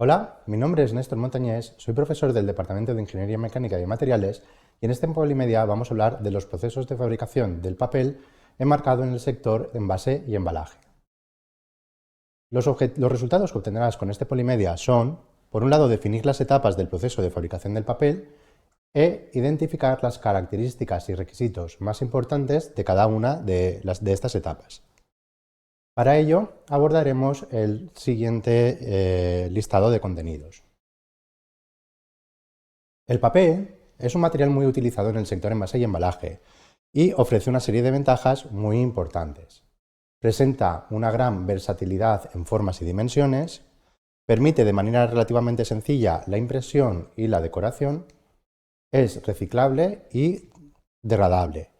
Hola, mi nombre es Néstor Montañés, soy profesor del Departamento de Ingeniería Mecánica y Materiales y en este Polimedia vamos a hablar de los procesos de fabricación del papel enmarcado en el sector de envase y embalaje. Los resultados que obtendrás con este Polimedia son, por un lado, definir las etapas del proceso de fabricación del papel e identificar las características y requisitos más importantes de cada una de estas etapas. Para ello, abordaremos el siguiente listado de contenidos. El papel es un material muy utilizado en el sector envase y embalaje y ofrece una serie de ventajas muy importantes. Presenta una gran versatilidad en formas y dimensiones, permite de manera relativamente sencilla la impresión y la decoración, es reciclable y degradable.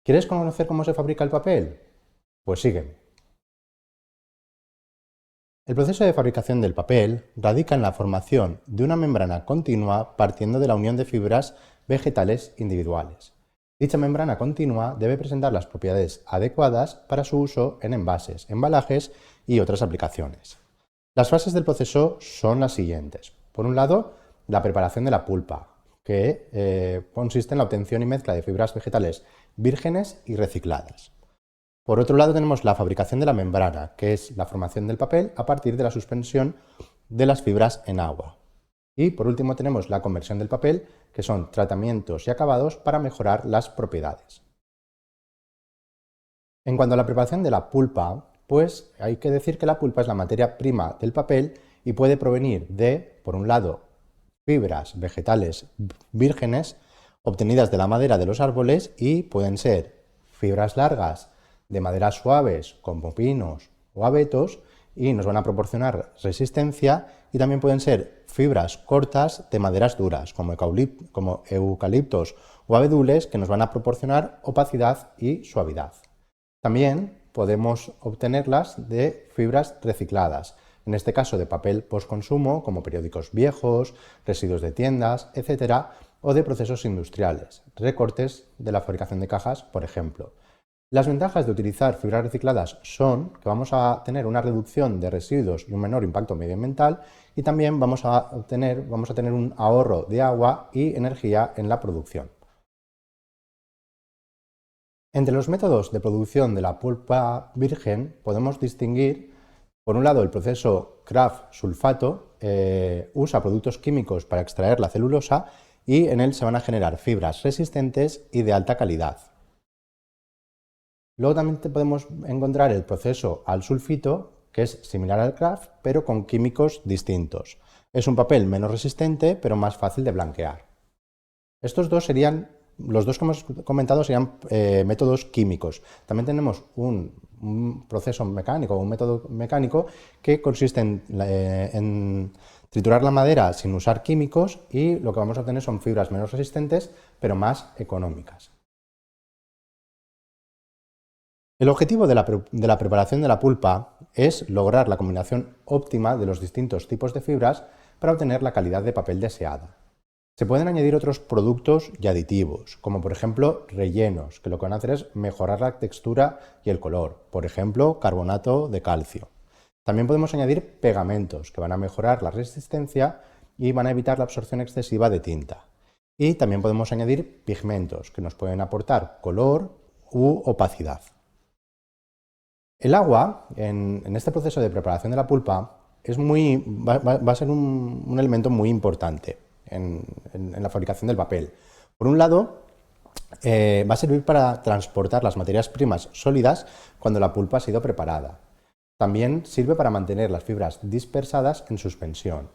¿Quieres conocer cómo se fabrica el papel? Pues sígueme. El proceso de fabricación del papel radica en la formación de una membrana continua partiendo de la unión de fibras vegetales individuales. Dicha membrana continua debe presentar las propiedades adecuadas para su uso en envases, embalajes y otras aplicaciones. Las fases del proceso son las siguientes. Por un lado, la preparación de la pulpa, que consiste en la obtención y mezcla de fibras vegetales vírgenes y recicladas. Por otro lado tenemos la fabricación de la membrana, que es la formación del papel a partir de la suspensión de las fibras en agua. Y por último tenemos la conversión del papel, que son tratamientos y acabados para mejorar las propiedades. En cuanto a la preparación de la pulpa, pues hay que decir que la pulpa es la materia prima del papel y puede provenir de, por un lado, fibras vegetales vírgenes obtenidas de la madera de los árboles y pueden ser fibras largas de maderas suaves como pinos o abetos y nos van a proporcionar resistencia, y también pueden ser fibras cortas de maderas duras como eucaliptos o abedules que nos van a proporcionar opacidad y suavidad. También podemos obtenerlas de fibras recicladas, en este caso de papel postconsumo como periódicos viejos, residuos de tiendas, etc., o de procesos industriales, recortes de la fabricación de cajas, por ejemplo. Las ventajas de utilizar fibras recicladas son que vamos a tener una reducción de residuos y un menor impacto medioambiental, y también vamos a tener un ahorro de agua y energía en la producción. Entre los métodos de producción de la pulpa virgen podemos distinguir, por un lado, el proceso Kraft-Sulfato, usa productos químicos para extraer la celulosa y en él se van a generar fibras resistentes y de alta calidad. Luego también podemos encontrar el proceso al sulfito, que es similar al Kraft, pero con químicos distintos. Es un papel menos resistente, pero más fácil de blanquear. Estos dos serían, los dos que hemos comentado serían métodos químicos. También tenemos un proceso mecánico, un método mecánico que consiste en triturar la madera sin usar químicos, y lo que vamos a obtener son fibras menos resistentes, pero más económicas. El objetivo de la preparación de la pulpa es lograr la combinación óptima de los distintos tipos de fibras para obtener la calidad de papel deseada. Se pueden añadir otros productos y aditivos, como por ejemplo rellenos, que lo que van a hacer es mejorar la textura y el color, por ejemplo carbonato de calcio. También podemos añadir pegamentos, que van a mejorar la resistencia y van a evitar la absorción excesiva de tinta. Y también podemos añadir pigmentos, que nos pueden aportar color u opacidad. El agua, en este proceso de preparación de la pulpa, va a ser un elemento muy importante en la fabricación del papel. Por un lado, va a servir para transportar las materias primas sólidas cuando la pulpa ha sido preparada. También sirve para mantener las fibras dispersadas en suspensión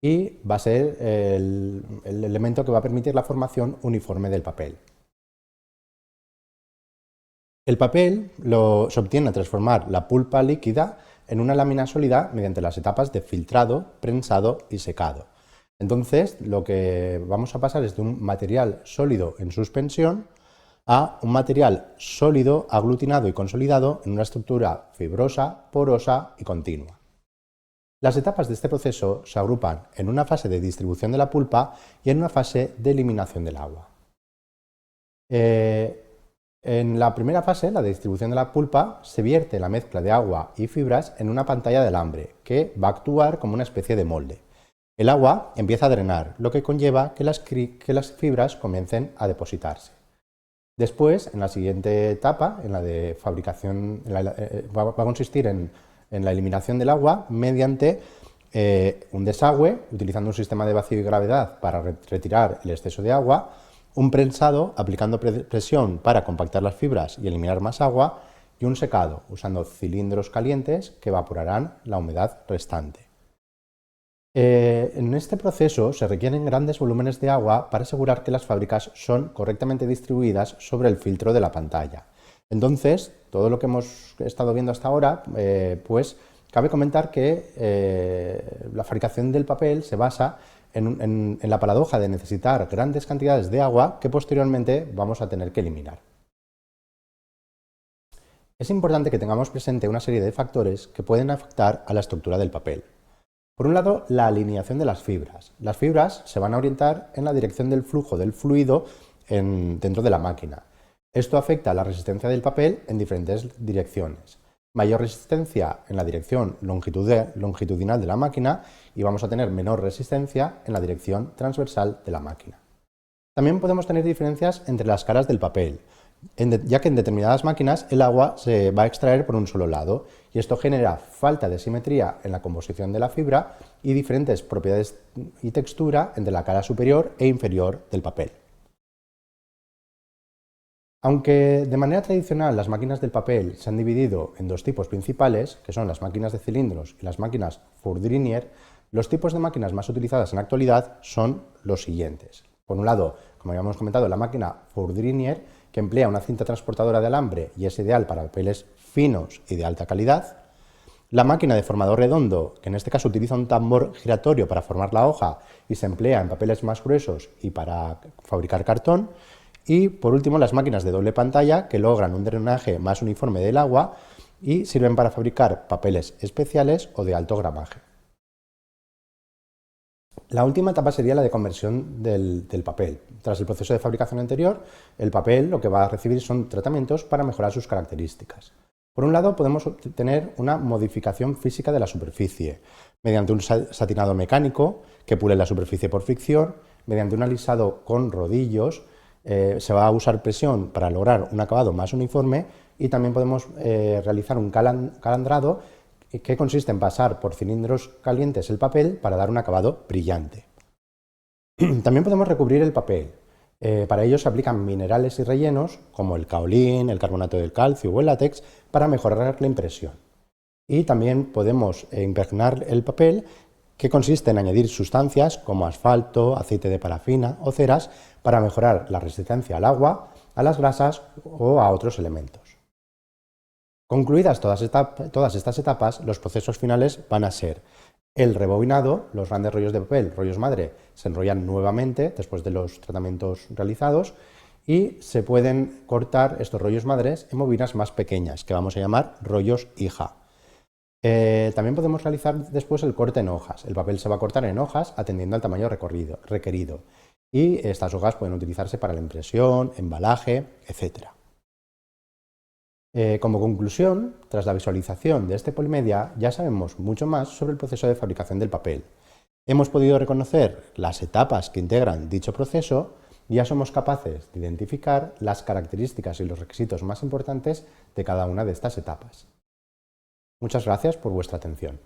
y va a ser el elemento que va a permitir la formación uniforme del papel. El papel se obtiene al transformar la pulpa líquida en una lámina sólida mediante las etapas de filtrado, prensado y secado. Entonces, lo que vamos a pasar es de un material sólido en suspensión a un material sólido, aglutinado y consolidado en una estructura fibrosa, porosa y continua. Las etapas de este proceso se agrupan en una fase de distribución de la pulpa y en una fase de eliminación del agua. En la primera fase, la de distribución de la pulpa, se vierte la mezcla de agua y fibras en una pantalla de alambre que va a actuar como una especie de molde. El agua empieza a drenar, lo que conlleva que las fibras comiencen a depositarse. Después, en la siguiente etapa, en la de fabricación, va a consistir en la eliminación del agua mediante un desagüe, utilizando un sistema de vacío y gravedad para retirar el exceso de agua, un prensado, aplicando presión para compactar las fibras y eliminar más agua, y un secado, usando cilindros calientes que evaporarán la humedad restante. En este proceso se requieren grandes volúmenes de agua para asegurar que las fábricas son correctamente distribuidas sobre el filtro de la pantalla. Entonces, todo lo que hemos estado viendo hasta ahora, pues cabe comentar que la fabricación del papel se basa en la paradoja de necesitar grandes cantidades de agua que posteriormente vamos a tener que eliminar. Es importante que tengamos presente una serie de factores que pueden afectar a la estructura del papel. Por un lado, la alineación de las fibras. Las fibras se van a orientar en la dirección del flujo del fluido dentro de la máquina. Esto afecta a la resistencia del papel en diferentes direcciones. Mayor resistencia en la dirección longitudinal de la máquina y vamos a tener menor resistencia en la dirección transversal de la máquina. También podemos tener diferencias entre las caras del papel, ya que en determinadas máquinas el agua se va a extraer por un solo lado y esto genera falta de simetría en la composición de la fibra y diferentes propiedades y textura entre la cara superior e inferior del papel. Aunque de manera tradicional las máquinas del papel se han dividido en dos tipos principales, que son las máquinas de cilindros y las máquinas Fourdrinier, los tipos de máquinas más utilizadas en la actualidad son los siguientes. Por un lado, como habíamos comentado, la máquina Fourdrinier, que emplea una cinta transportadora de alambre y es ideal para papeles finos y de alta calidad. La máquina de formador redondo, que en este caso utiliza un tambor giratorio para formar la hoja y se emplea en papeles más gruesos y para fabricar cartón. Y por último, las máquinas de doble pantalla, que logran un drenaje más uniforme del agua y sirven para fabricar papeles especiales o de alto gramaje. La última etapa sería la de conversión del papel. Tras el proceso de fabricación anterior, el papel lo que va a recibir son tratamientos para mejorar sus características. Por un lado, podemos obtener una modificación física de la superficie, mediante un satinado mecánico que pule la superficie por fricción, mediante un alisado con rodillos, se va a usar presión para lograr un acabado más uniforme y también podemos realizar un calandrado que consiste en pasar por cilindros calientes el papel para dar un acabado brillante. También podemos recubrir el papel. Para ello se aplican minerales y rellenos como el kaolín, el carbonato del calcio o el látex para mejorar la impresión. Y también podemos impregnar el papel, que consiste en añadir sustancias como asfalto, aceite de parafina o ceras para mejorar la resistencia al agua, a las grasas o a otros elementos. Concluidas todas estas etapas, los procesos finales van a ser el rebobinado. Los grandes rollos de papel, rollos madre, se enrollan nuevamente después de los tratamientos realizados y se pueden cortar estos rollos madres en bobinas más pequeñas, que vamos a llamar rollos hija. También podemos realizar después el corte en hojas. El papel se va a cortar en hojas atendiendo al tamaño requerido y estas hojas pueden utilizarse para la impresión, embalaje, etc. Como conclusión, tras la visualización de este Polimedia, ya sabemos mucho más sobre el proceso de fabricación del papel. Hemos podido reconocer las etapas que integran dicho proceso y ya somos capaces de identificar las características y los requisitos más importantes de cada una de estas etapas. Muchas gracias por vuestra atención.